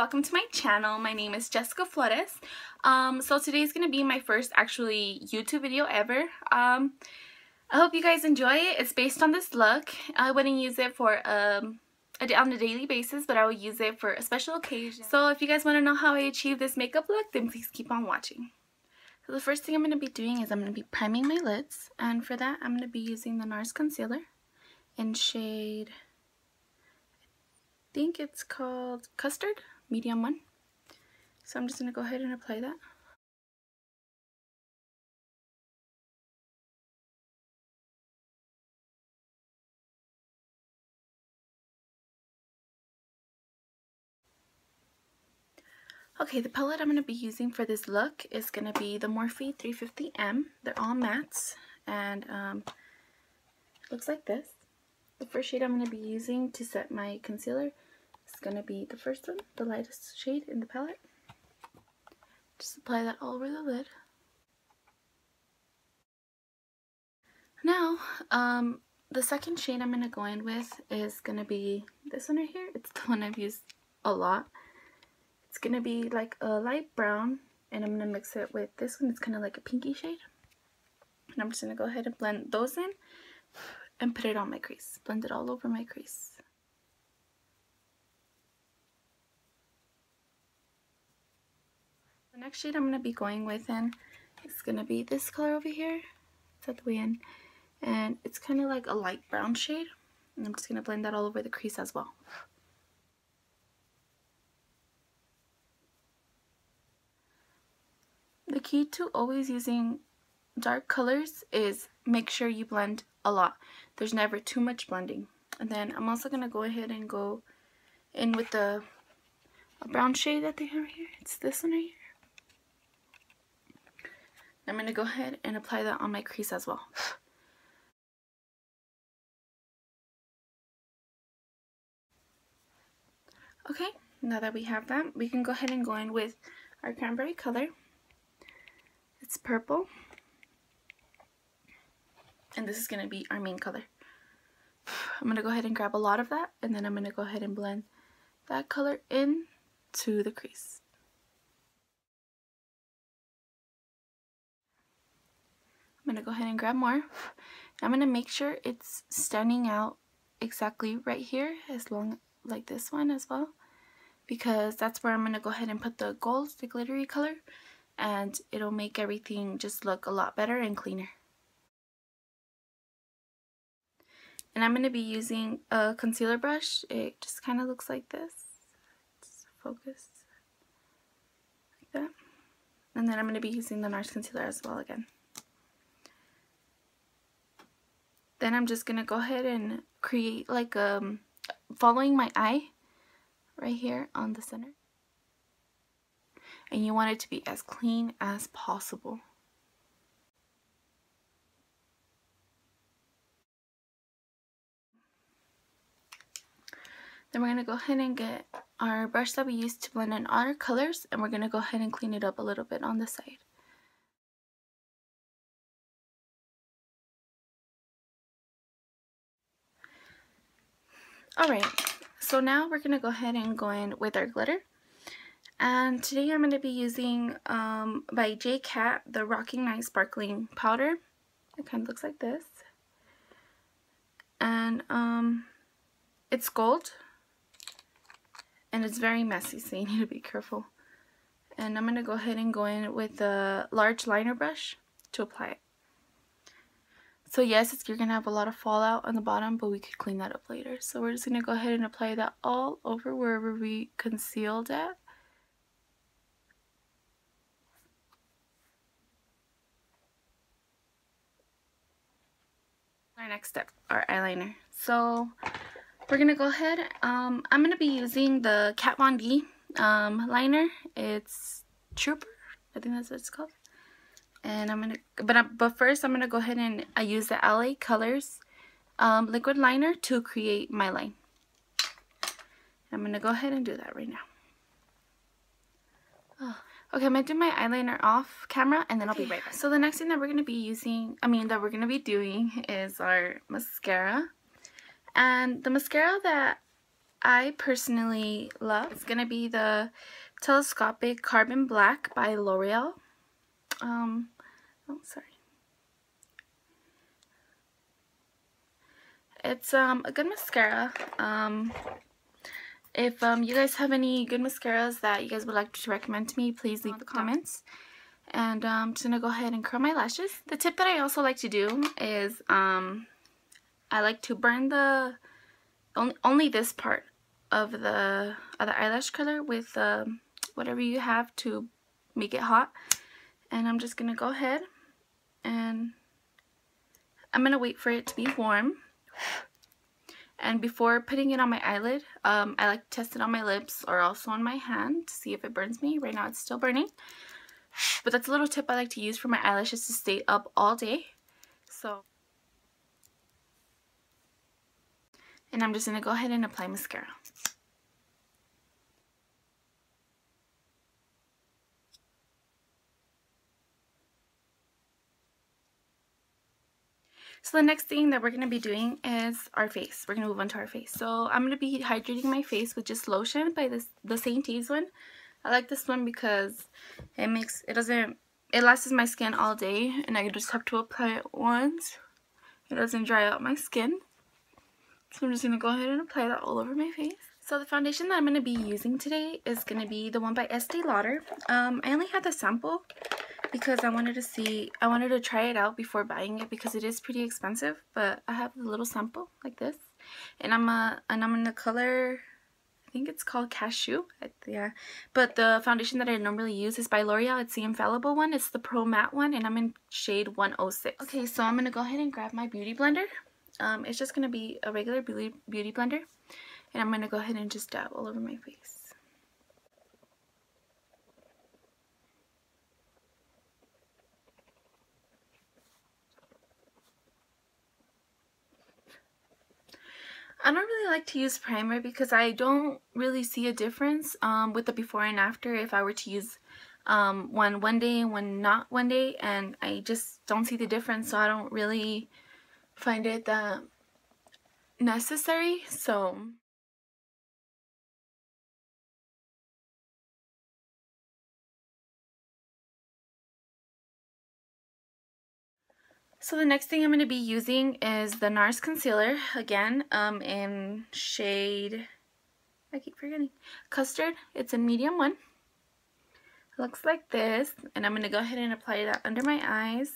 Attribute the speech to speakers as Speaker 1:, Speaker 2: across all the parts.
Speaker 1: welcome to my channel. My name is Jessica Flores. So today's gonna be my first actually YouTube video ever. I hope you guys enjoy it. It's based on this look. I wouldn't use it for on a daily basis, but I will use it for a special occasion. So if you guys want to know how I achieve this makeup look, then please keep on watching. So the first thing I'm going to be doing is I'm going to be priming my lids, and for that I'm going to be using the NARS concealer in shade, I think it's called Custard, medium 1. So I'm just going to go ahead and apply that. Okay, the palette I'm going to be using for this look is going to be the Morphe 350M. They're all mattes, and it looks like this. The first shade I'm going to be using to set my concealer is going to be the first one, the lightest shade in the palette. Just apply that all over the lid. Now, the second shade I'm going to go in with is going to be this one right here. It's the one I've used a lot. It's going to be like a light brown, and I'm going to mix it with this one. It's kind of like a pinky shade. And I'm just going to go ahead and blend those in and put it on my crease. Blend it all over my crease. The next shade I'm going to be going with is going to be this color over here. It's at the way in. And it's kind of like a light brown shade. And I'm just going to blend that all over the crease as well. The key to always using dark colors is make sure you blend a lot. There's never too much blending. And then I'm also going to go ahead and go in with a brown shade that they have here. It's this one right here. I'm going to go ahead and apply that on my crease as well. Okay, now that we have that, we can go ahead and go in with our cranberry color. It's purple, and this is going to be our main color. I'm going to go ahead and grab a lot of that, and then I'm going to go ahead and blend that color in to the crease. I'm going to go ahead and grab more. I'm going to make sure it's standing out exactly right here, as long like this one as well, because that's where I'm going to go ahead and put the gold, the glittery color, and it'll make everything just look a lot better and cleaner. And I'm going to be using a concealer brush. It just kind of looks like this. Just focus like that. And then I'm going to be using the NARS concealer as well again. Then I'm just going to go ahead and create like following my eye right here on the center. And you want it to be as clean as possible. Then we're going to go ahead and get our brush that we used to blend in our colors, and we're going to go ahead and clean it up a little bit on the side. Alright, so now we're going to go ahead and go in with our glitter. And today I'm going to be using by Jcat the Rocking Night Sparkling Powder. It kind of looks like this. And it's gold. And it's very messy, so you need to be careful. And I'm going to go ahead and go in with a large liner brush to apply it. So yes, you're going to have a lot of fallout on the bottom, but we could clean that up later. So we're just going to go ahead and apply that all over wherever we concealed at. Our next step, our eyeliner. So we're gonna go ahead. I'm gonna be using the Kat Von D liner. It's Trooper, I think that's what it's called. And I'm gonna, but first I'm gonna go ahead and I use the LA Colors liquid liner to create my line. I'm gonna go ahead and do that right now. Oh. Okay, I'm going to do my eyeliner off camera, and then I'll be right back. So the next thing that we're going to be using, that we're going to be doing is our mascara. And the mascara that I personally love. It's gonna be the Telescopic Carbon Black by L'Oreal. Oh, sorry. It's a good mascara. If you guys have any good mascaras that you guys would like to recommend to me, please leave the comments. And I'm just gonna go ahead and curl my lashes. The tip that I also like to do is I like to burn the only this part of the eyelash curler with whatever you have to make it hot. And I'm just gonna go ahead and I'm gonna wait for it to be warm. And before putting it on my eyelid, I like to test it on my lips or also on my hand to see if it burns me. Right now it's still burning. But that's a little tip I like to use for my eyelashes to stay up all day. And I'm just going to go ahead and apply mascara. So the next thing that we're going to be doing is our face. We're going to move on to our face. So I'm going to be hydrating my face with just lotion by the St. Ives one. I like this one because it lasts my skin all day, and I just have to apply it once. It doesn't dry out my skin. So I'm just going to go ahead and apply that all over my face. So the foundation that I'm going to be using today is going to be the one by Estée Lauder. I only had the sample because I wanted to try it out before buying it because it is pretty expensive, but I have the little sample like this. And I'm in the color, I think it's called Cashew. Yeah. But the foundation that I normally use is by L'Oreal. It's the Infallible one. It's the Pro Matte one, and I'm in shade 106. Okay, so I'm going to go ahead and grab my beauty blender. It's just going to be a regular beauty blender. And I'm going to go ahead and just dab all over my face. I don't really like to use primer because I don't really see a difference with the before and after if I were to use one day and one not one day, and I just don't see the difference, so I don't really find it that necessary. So the next thing I'm going to be using is the NARS concealer, again, in shade, I keep forgetting, Custard. It's a medium one. It looks like this, and I'm going to go ahead and apply that under my eyes.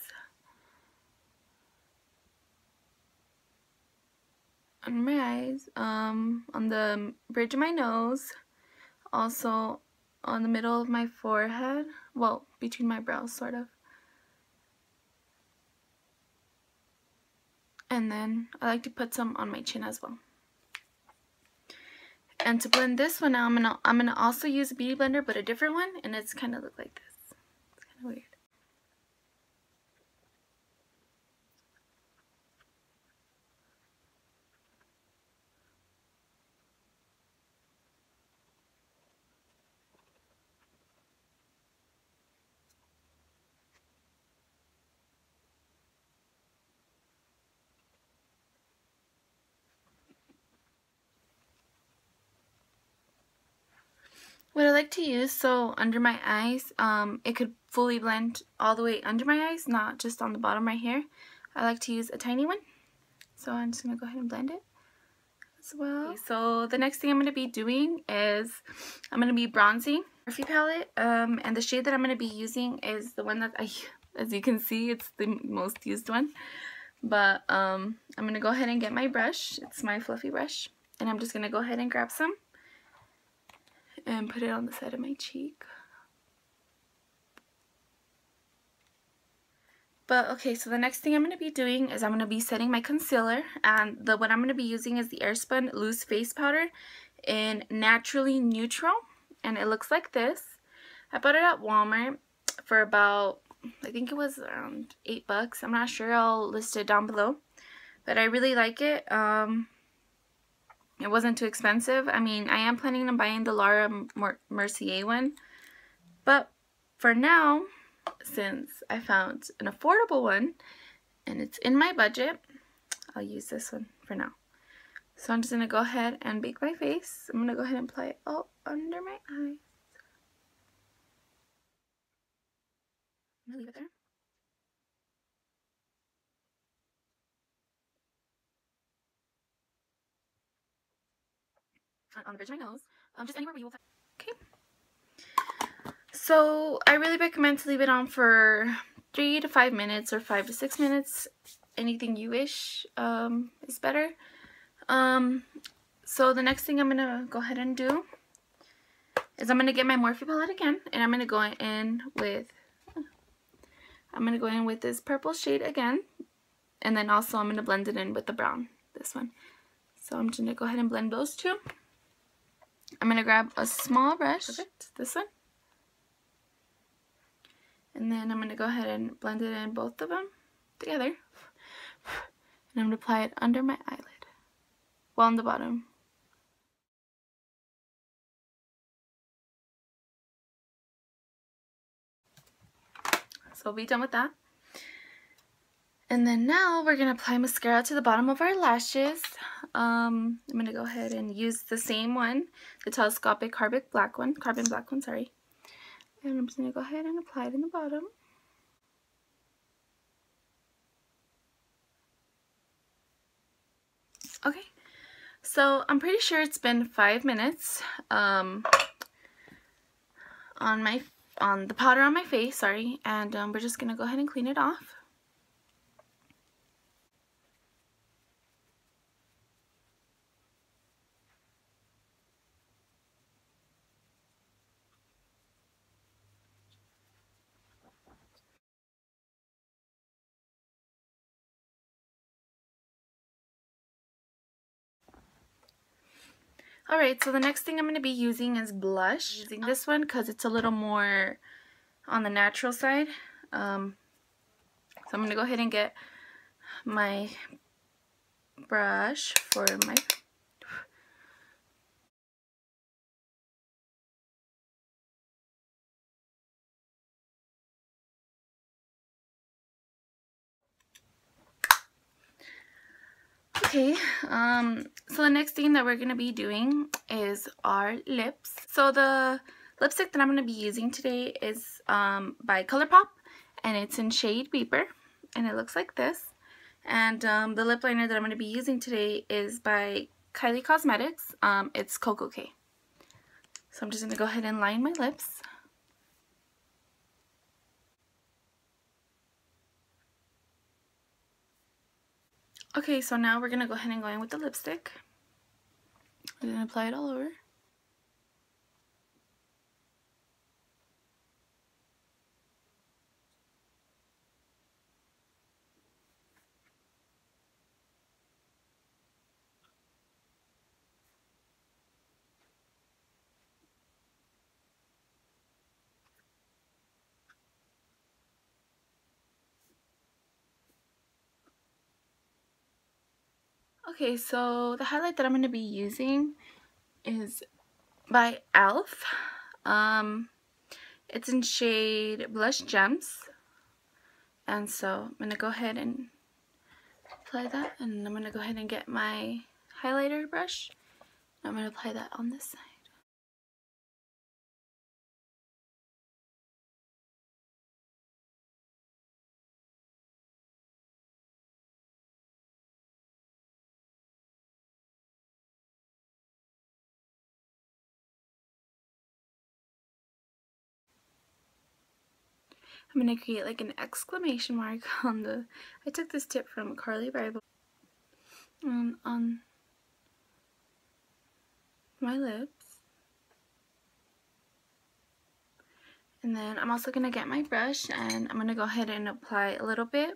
Speaker 1: On the bridge of my nose, also on the middle of my forehead, well, between my brows, sort of. And then I like to put some on my chin as well. And to blend this one out, I'm gonna also use a beauty blender, but a different one, and it's kind of look like this. It's kind of weird. What I like to use, so under my eyes, it could fully blend all the way under my eyes, not just on the bottom right here. I like to use a tiny one, so I'm just going to go ahead and blend it as well. Okay, so the next thing I'm going to be doing is I'm going to be bronzing Morphe palette, and the shade that I'm going to be using is the one that as you can see, it's the most used one. But I'm going to go ahead and get my brush. It's my fluffy brush, and I'm just going to go ahead and grab some and put it on the side of my cheek. But okay, so the next thing I'm going to be doing is I'm going to be setting my concealer, and what I'm going to be using is the Airspun Loose Face Powder in Naturally Neutral, and it looks like this. I bought it at Walmart for about, I think it was around $8. I'm not sure, I'll list it down below. But I really like it. It wasn't too expensive. I mean, I am planning on buying the Laura Mercier one. But for now, since I found an affordable one and it's in my budget, I'll use this one for now. So I'm just going to go ahead and bake my face. I'm going to go ahead and apply it all under my eyes. I'm going to leave it there. On the bridge of my nose. Just anywhere where you will find. Okay. So I really recommend to leave it on for 3 to 5 minutes or 5 to 6 minutes. Anything you wish is better. So the next thing I'm going to go ahead and do is I'm going to get my Morphe palette again, and I'm going to go in with this purple shade again, and then also I'm going to blend it in with the brown, this one. So I'm just going to go ahead and blend those two. I'm going to grab a small brush, perfect, this one, and then I'm going to go ahead and blend it in both of them together, and I'm going to apply it under my eyelid, well on the bottom. So we'll be done with that. And then now we're going to apply mascara to the bottom of our lashes. I'm going to go ahead and use the same one, the Telescopic carbon black one, sorry. And I'm just going to go ahead and apply it in the bottom. Okay, so I'm pretty sure it's been 5 minutes on the powder on my face, sorry, and we're just going to go ahead and clean it off. Alright, so the next thing I'm going to be using is blush. Using this one because it's a little more on the natural side. So I'm going to go ahead and get my brush for my... Okay, so the next thing that we're going to be doing is our lips. So the lipstick that I'm going to be using today is by Colourpop, and it's in shade Beeper, and it looks like this. And the lip liner that I'm going to be using today is by Kylie Cosmetics. It's Cocoa K. So I'm just going to go ahead and line my lips. Okay, so now we're going to go ahead and go in with the lipstick. We're going to apply it all over. Okay, so the highlight that I'm going to be using is by e.l.f. It's in shade Blush Gems. And so I'm going to go ahead and apply that. And I'm going to go ahead and get my highlighter brush. I'm going to apply that on this side. I'm going to create like an exclamation mark on the... I took this tip from Carly Bible. On my lips. And then I'm also going to get my brush and I'm going to go ahead and apply a little bit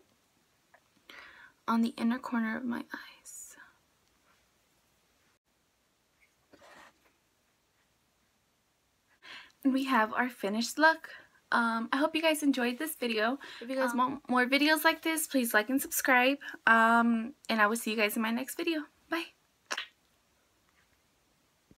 Speaker 1: on the inner corner of my eyes. And we have our finished look. I hope you guys enjoyed this video. If you guys want more videos like this, please like and subscribe. And I will see you guys in my next video.